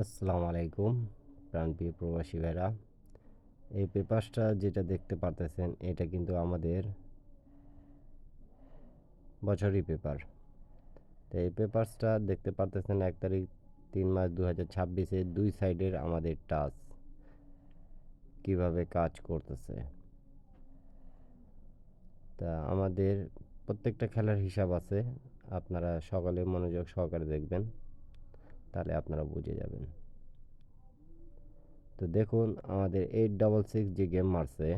আসসালামু আলাইকুম প্রাণপ্রিয় প্রবাসী ভাইরা। এই পেপারসটা যেটা দেখতে পারতেছেন এটা কিন্তু আমাদের বছরই পেপার। তো এই পেপারসটা দেখতে পারতেছেন 1 তারিখ 3 মাস 2026-এ 2 সাইডের আমাদের টাচ কিভাবে কাজ করতেছে। তা আমাদের প্রত্যেকটা খেলার হিসাব আছে, আপনারা সকলে মনোযোগ সহকারে দেখবেন, তাহলে আপনারা বুঝে যাবেন। তো দেখুন আমাদের 866 যে গেম মারছে,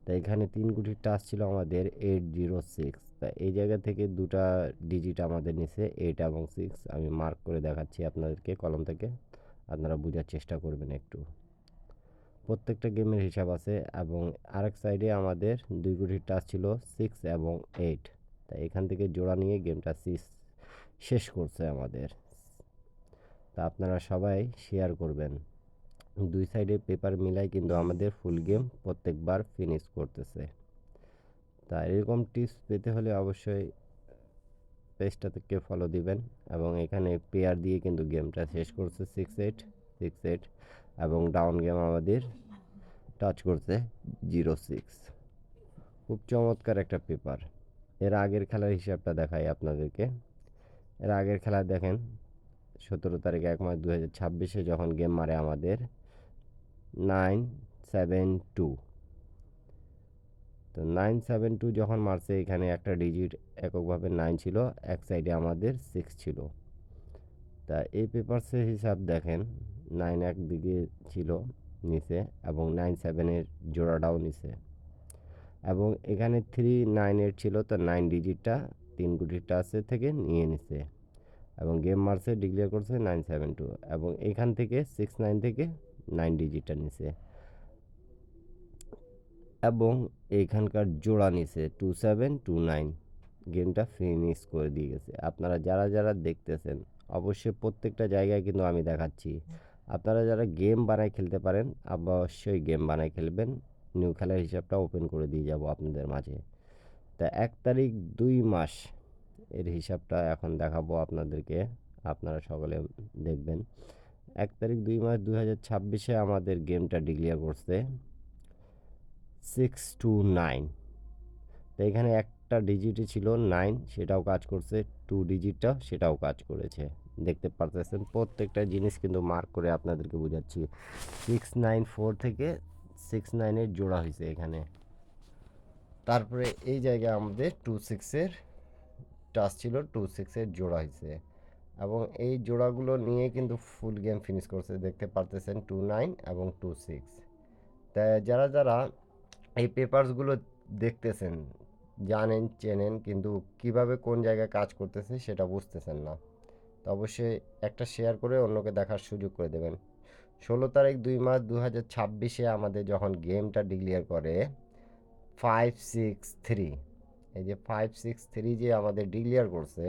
তা এখানে 3 গুটির টাচ ছিল আমাদের 806। তা এই জায়গা থেকে দুটা ডিজিট আমাদের নিচে 8 এবং 6 আমি মার্ক করে দেখাচ্ছি আপনাদেরকে কলম থেকে, আপনারা বোঝার চেষ্টা করবেন একটু। প্রত্যেকটা গেমের হিসাব আছে এবং আরেক সাইডে আমাদের 2 গুটির টাচ ছিল 6 এবং 8। তা এখান থেকে জোড়া নিয়ে গেমটা শেষ করছে আমাদের। তা আপনারা সবাই শেয়ার করবেন। 2 সাইডে পেপার মিলাই কিন্তু আমাদের ফুল গেম প্রত্যেকবার ফিনিশ করতেছে। তা এরকম টিপস পেতে হলে অবশ্যই পেজটাকে ফলো দিবেন এবং এখানে পেয়ার দিয়ে কিন্তু গেমটা শেষ করছে 6-8 এবং ডাউন গেম আমাদের টাচ করছে 0-6। খুব চমৎকার একটা পেপার। এর আগের খেলার হিসাবটা দেখাই আপনাদেরকে। এর আগের খেলা দেখেন 17 তারিখ 1 মাস 2026-এ যখন গেম মারে আমাদের 972। তো 972 যখন মারছে এখানে একটা ডিজিট এককভাবে 9 ছিল, এক সাইডে আমাদের 6 ছিল। তা এই পেপারসের হিসাব দেখেন 9 একদিকে ছিল নিচে এবং 9-7-এর জোড়াটাও নিচে এবং এখানে 3-9-এর ছিল, তো 9 ডিজিটটা 3 গুটির টাচের থেকে নিয়ে নিছে এবং গেম মারছে ডিক্লেয়ার করছে 972 এবং এখান থেকে 6-9 থেকে 9 ডিজিটটা নিছে এবং এইখানকার জোড়া নিছে 2729। গেমটা ফিনিশ করে দিয়ে গেছে। আপনারা যারা যারা দেখতেছেন অবশ্যই প্রত্যেকটা জায়গায় কিন্তু আমি দেখাচ্ছি, আপনারা যারা গেম বানায় খেলতে পারেন অবশ্যই গেম বানায় খেলবেন। নিউ খেলার হিসাবটা ওপেন করে দিয়ে যাব আপনাদের মাঝে। তা 1 তারিখ 2 মাস এর হিসাবটা এখন দেখাবো আপনাদেরকে, আপনারা সকলে দেখবেন। 1 তারিখ 2 মাস 2026-এ আমাদের গেমটা ডিক্লেয়ার করছে 629। তো এখানে একটা ডিজিটই ছিল 9, সেটাও কাজ করছে, 2 ডিজিটটা সেটাও কাজ করেছে। দেখতে পারতেছেন প্রত্যেকটা জিনিস কিন্তু মার্ক করে আপনাদেরকে বোঝাচ্ছি। 694 থেকে 69-এর জোড়া হয়েছে এখানে। তারপরে এই জায়গায় আমাদের 26-এর টাচ ছিল, 26-এর জোড়া হয়েছে এবং এই জোড়াগুলো নিয়ে কিন্তু ফুল গেম ফিনিশ করছে। দেখতে পারতেছেন 29 এবং 26। তাই যারা যারা এই পেপারসগুলো দেখতেছেন জানেন চেনেন, কিন্তু কিভাবে কোন জায়গায় কাজ করতেছে সেটা বুঝতেছেন না, তো অবশ্যই একটা শেয়ার করে অন্যকে দেখার সুযোগ করে দেবেন। 16 তারিখ 2 মাস 2026-এ আমাদের যখন গেমটা ডিক্লেয়ার করে 563, এই যে 563 যে আমাদের ডিক্লেয়ার করছে,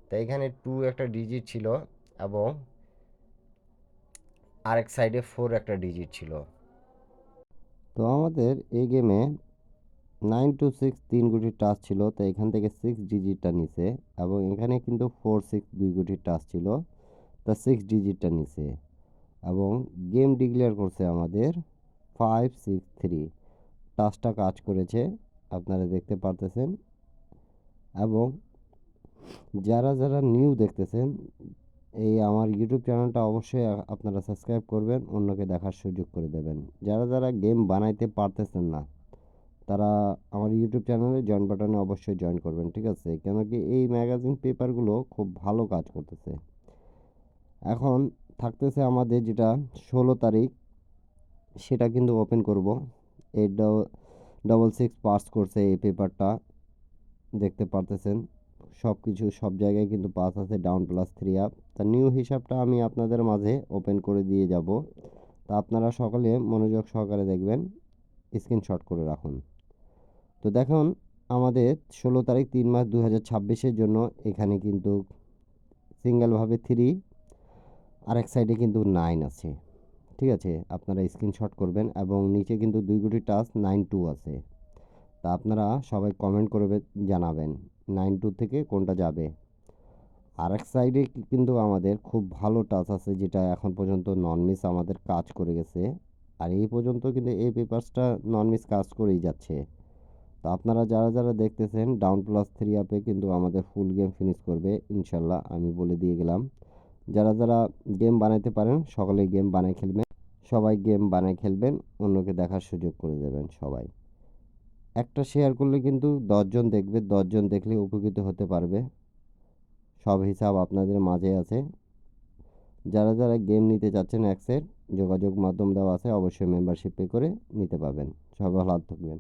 তো এখানে 2 একটা ডিজিট ছিল এবং আরেক সাইডে 4 একটা ডিজিট ছিল। তো আমাদের এই গেমে 926 3 গুটির টাচ ছিল, তো এখান থেকে 6 ডিজিটটা নিছে এবং এখানে কিন্তু 46 2 গুটির টাচ ছিল, তা 6 ডিজিটটা নিছে এবং গেম ডিক্লেয়ার করছে আমাদের 563। টাচটা কাজ করেছে আপনারা দেখতে পারতেছেন এবং যারা যারা নিউ দেখতেছেন এই আমার ইউটিউব চ্যানেলটা অবশ্যই আপনারা সাবস্ক্রাইব করবেন, অন্যকে দেখার সুযোগ করে দেবেন। যারা যারা গেম বানাইতে পারতেছেন না তারা আমার ইউটিউব চ্যানেলে জয়েন বাটনে অবশ্যই জয়েন করবেন, ঠিক আছে? কেন কি এই ম্যাগাজিন পেপারগুলো খুব ভালো কাজ করতেছে। এখন থাকতেছে আমাদের যেটা 16 তারিখ, সেটা কিন্তু ওপেন করব। 866 পাস করছে এই পেপারটা, দেখতে পারতেছেন সব কিছু সব জায়গায় কিন্তু পাস আছে, ডাউন +3 আপ। তা নিউ হিসাবটা আমি আপনাদের মাঝে ওপেন করে দিয়ে যাব, তা আপনারা সকলে মনোযোগ সহকারে দেখবেন, স্ক্রিনশট করে রাখুন। তো দেখুন আমাদের 16 তারিখ 3 মাস 2026-এর জন্য এখানে কিন্তু সিঙ্গেলভাবে 3, আরেক সাইডে কিন্তু 9 আছে, ঠিক আছে? আপনারা স্ক্রিনশট করবেন এবং নিচে কিন্তু 2 গুটি টাচ 92 আছে। তা আপনারা সবাই কমেন্ট করে জানাবেন 92 থেকে কোনটা যাবে। আরেক সাইডে কিন্তু আমাদের খুব ভালো টাচ আছে, যেটা এখন পর্যন্ত নন মিস আমাদের কাজ করে গেছে। আর এই পর্যন্ত কিন্তু এই পেপারসটা নন মিস কাজ করেই যাচ্ছে। তো আপনারা যারা দেখতেছেন ডাউন প্লাস 3 অ্যাপে কিন্তু আমাদের ফুল গেম ফিনিশ করবে ইনশাল্লাহ, আমি বলে দিয়ে গেলাম। যারা গেম বানাইতে পারেন সকলেই গেম বানাই খেলবেন, সবাই গেম বানাই খেলবেন, অন্যকে দেখার সুযোগ করে দেবেন সবাই। একটা শেয়ার করলে কিন্তু 10 জন দেখবে, 10 জন দেখলে উপকৃত হতে পারবে। সব হিসাব আপনাদের মাঝে আছে। যারা গেম নিতে চাচ্ছেন অ্যাক্সের যোগাযোগ মাধ্যম দেওয়া আছে, অবশ্যই মেম্বারশিপ পে করে নিতে পারবেন। সবাই ভালো থাকবেন।